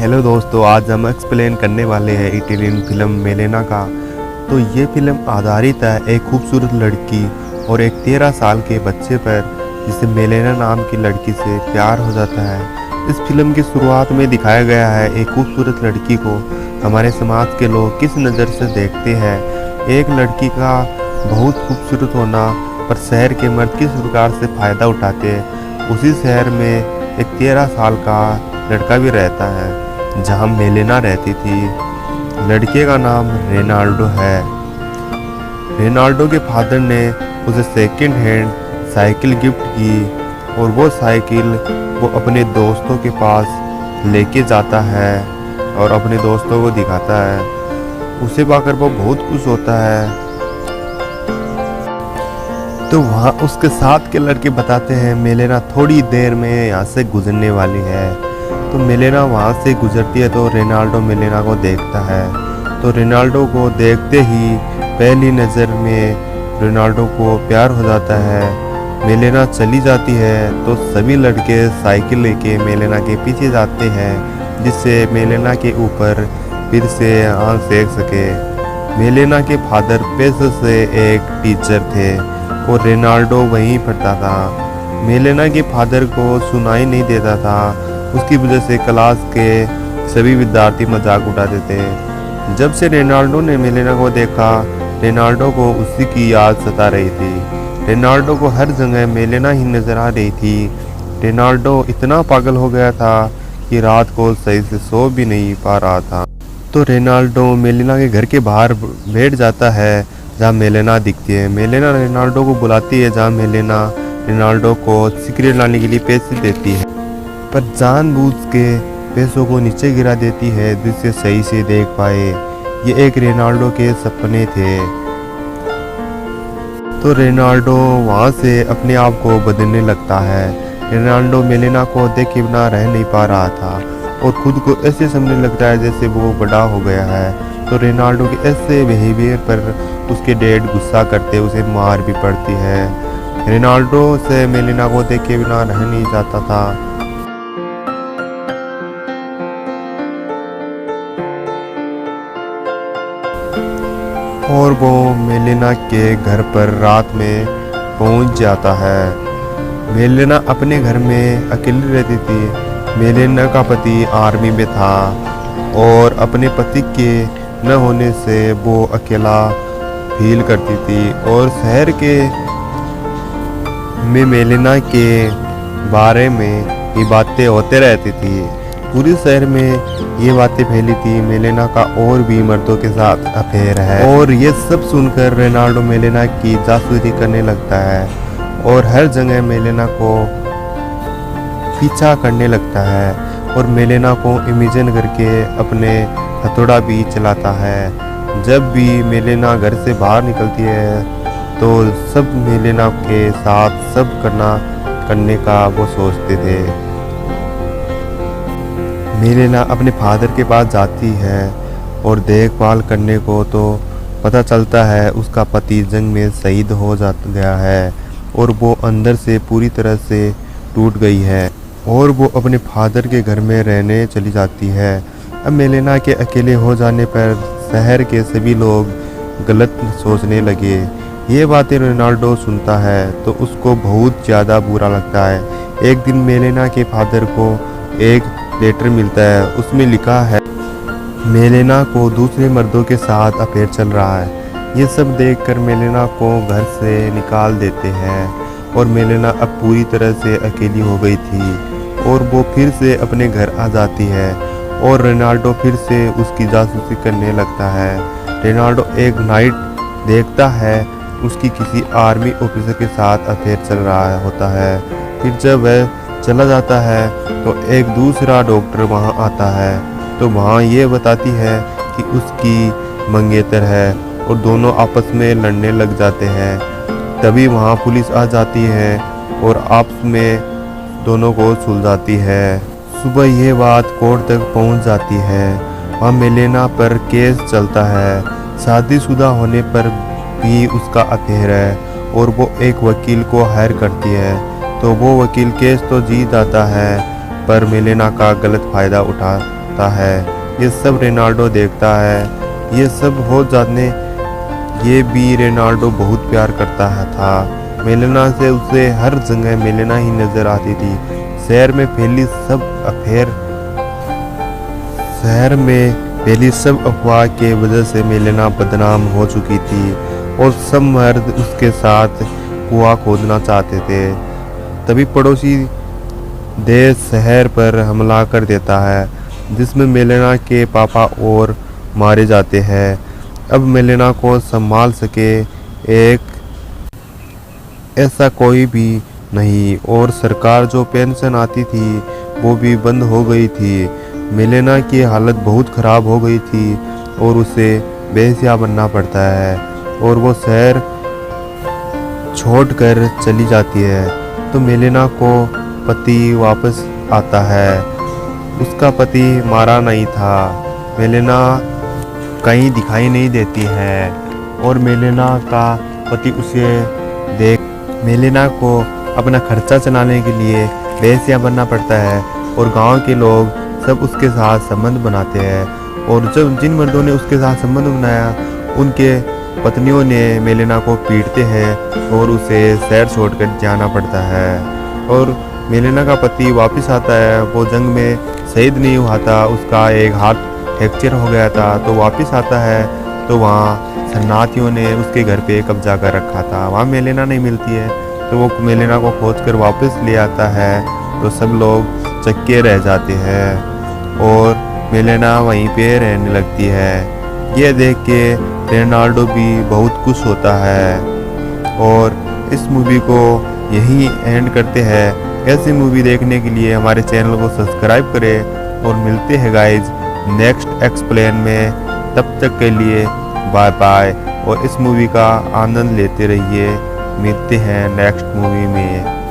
Hello दोस्तों, आज हम एक्सप्लेन करने वाले हैं इटालियन फिल्म मेलेना का। तो ये फिल्म आधारित है एक खूबसूरत लड़की और एक 13 साल के बच्चे पर, जिसे मेलेना नाम की लड़की से प्यार हो जाता है। इस फिल्म की शुरुआत में दिखाया गया है एक खूबसूरत लड़की को हमारे समाज के लोग किस नज़र से देखते हैं। एक लड़की का बहुत खूबसूरत होना पर शहर के मर्द किस प्रकार से फ़ायदा उठाते हैं। उसी शहर में एक 13 साल का लड़का भी रहता है जहां मेलेना रहती थी। लड़के का नाम रेनाल्डो है। रेनाल्डो के फादर ने उसे सेकंड हैंड साइकिल गिफ्ट की और वो साइकिल वो अपने दोस्तों के पास लेके जाता है और अपने दोस्तों को दिखाता है। उसे पाकर वो बहुत खुश होता है। तो वहाँ उसके साथ के लड़के बताते हैं मेलेना थोड़ी देर में यहाँ से गुजरने वाली है। तो मेलेना वहाँ से गुजरती है तो रेनाल्डो मेलेना को देखता है। तो रेनाल्डो को देखते ही पहली नज़र में रेनाल्डो को प्यार हो जाता है। मेलेना चली जाती है तो सभी लड़के साइकिल लेके मेलेना के पीछे जाते हैं, जिससे मेलेना के ऊपर फिर से आँख सेक सके। मेलेना के फादर पेशे से एक टीचर थे और रेनाल्डो वहीं पढ़ता था। मेलेना के फादर को सुनाई नहीं देता था, उसकी वजह से क्लास के सभी विद्यार्थी मजाक उड़ाते थे। जब से रेनाल्डो ने मेलेना को देखा, रेनाल्डो को उसी की याद सता रही थी। रेनाल्डो को हर जगह मेलेना ही नजर आ रही थी। रेनाल्डो इतना पागल हो गया था कि रात को सही से सो भी नहीं पा रहा था। तो रेनाल्डो मेलेना के घर के बाहर बैठ जाता है जहाँ मेलेना दिखती है। मेलेना रेनाल्डो को बुलाती है, जहाँ मेलेना रेनाल्डो को सिगरेट लाने के लिए पैसे देती है, पर जानबूझ के पैसों को नीचे गिरा देती है जिससे सही से देख पाए। ये एक रेनाल्डो के सपने थे। तो रेनाल्डो वहाँ से अपने आप को बदलने लगता है। रेनाल्डो मेलेना को देखे बिना रह नहीं पा रहा था और खुद को ऐसे समझने लगता है जैसे वो बड़ा हो गया है। तो रेनाल्डो के ऐसे बिहेवियर पर उसके डैड गुस्सा करते, उसे मार भी पड़ती है। रेनाल्डो से मेलेना को देखे बिना रह नहीं जाता था। और वो मेलेना के घर पर रात में पहुंच जाता है। मेलेना अपने घर में अकेली रहती थी। मेलेना का पति आर्मी में था और अपने पति के न होने से वो अकेला फील करती थी और शहर के में मेलेना के बारे में ये बातें होते रहती थी। पूरे शहर में ये बातें फैली थी मेलेना का और भी मर्दों के साथ अफेयर है। और ये सब सुनकर रेनाल्डो मेलेना की जासूसी करने लगता है और हर जगह मेलेना को पीछा करने लगता है और मेलेना को इमेजिन करके अपने हथौड़ा भी चलाता है। जब भी मेलेना घर से बाहर निकलती है तो सब मेलेना के साथ सब करने का वो सोचते थे। मेलेना अपने फादर के पास जाती है और देखभाल करने को तो पता चलता है उसका पति जंग में शहीद हो गया है और वो अंदर से पूरी तरह से टूट गई है और वो अपने फादर के घर में रहने चली जाती है। अब मेलेना के अकेले हो जाने पर शहर के सभी लोग गलत सोचने लगे। ये बातें रेनाल्डो सुनता है तो उसको बहुत ज़्यादा बुरा लगता है। एक दिन मेलेना के फादर को एक लेटर मिलता है, उसमें लिखा है मेलेना को दूसरे मर्दों के साथ अफेयर चल रहा है। ये सब देखकर मेलेना को घर से निकाल देते हैं और मेलेना अब पूरी तरह से अकेली हो गई थी और वो फिर से अपने घर आ जाती है और रेनाल्डो फिर से उसकी जासूसी करने लगता है। रेनाल्डो एक नाइट देखता है उसकी किसी आर्मी ऑफिसर के साथ अफेयर चल रहा होता है। फिर जब वह चला जाता है तो एक दूसरा डॉक्टर वहां आता है तो वहां ये बताती है कि उसकी मंगेतर है और दोनों आपस में लड़ने लग जाते हैं। तभी वहां पुलिस आ जाती है और आपस में दोनों को सुलझाती है। सुबह ये बात कोर्ट तक पहुंच जाती है। वहाँ मेलेना पर केस चलता है। शादीशुदा होने पर भी उसका अफेयर है और वो एक वकील को हायर करती है। तो वो वकील केस तो जीत जाता है पर मेलेना का गलत फ़ायदा होता है। ये सब रोनाल्डो देखता है। ये सब हो जाने ये भी रोनाल्डो बहुत प्यार करता है था। मेलेना से उसे हर जगह मेलेना ही नजर आती थी। शहर में फैली सब अफवाह के वजह से मेलेना बदनाम हो चुकी थी और सब मर्द उसके साथ कुआं खोदना चाहते थे। तभी पड़ोसी देश शहर पर हमला कर देता है, जिसमें मेलेना के पापा और मारे जाते हैं। अब मेलेना को संभाल सके एक ऐसा कोई भी नहीं, और सरकार जो पेंशन आती थी वो भी बंद हो गई थी। मेलेना की हालत बहुत ख़राब हो गई थी और उसे बेहिया बनना पड़ता है और वो शहर छोड़कर चली जाती है। तो मेलेना को पति वापस आता है। उसका पति मारा नहीं था। मेलेना कहीं दिखाई नहीं देती है और मेलेना का पति उसे देख मेलेना को अपना खर्चा चलाने के लिए बेहिया बनना पड़ता है और गांव के लोग सब उसके साथ संबंध बनाते हैं। और जब जिन मर्दों ने उसके साथ संबंध बनाया उनके पत्नियों ने मेलेना को पीटते हैं और उसे शहर छोड़कर जाना पड़ता है। और मेलेना का पति वापस आता है। वो जंग में शहीद नहीं हुआ था, उसका एक हाथ फ्रैक्चर हो गया था। तो वापस आता है तो वहाँ शरणार्थियों ने उसके घर पे कब्जा कर रखा था। वहाँ मेलेना नहीं मिलती है तो वो मेलेना को खोज कर वापस ले आता है। तो सब लोग चक्के रह जाते हैं और मेलेना वहीं पे रहने लगती है। ये देख के रोनाल्डो भी बहुत खुश होता है। और इस मूवी को यही एंड करते हैं। ऐसी मूवी देखने के लिए हमारे चैनल को सब्सक्राइब करें और मिलते हैं गाइज नेक्स्ट एक्सप्लेन में। तब तक के लिए बाय बाय और इस मूवी का आनंद लेते रहिए। मिलते हैं नेक्स्ट मूवी में।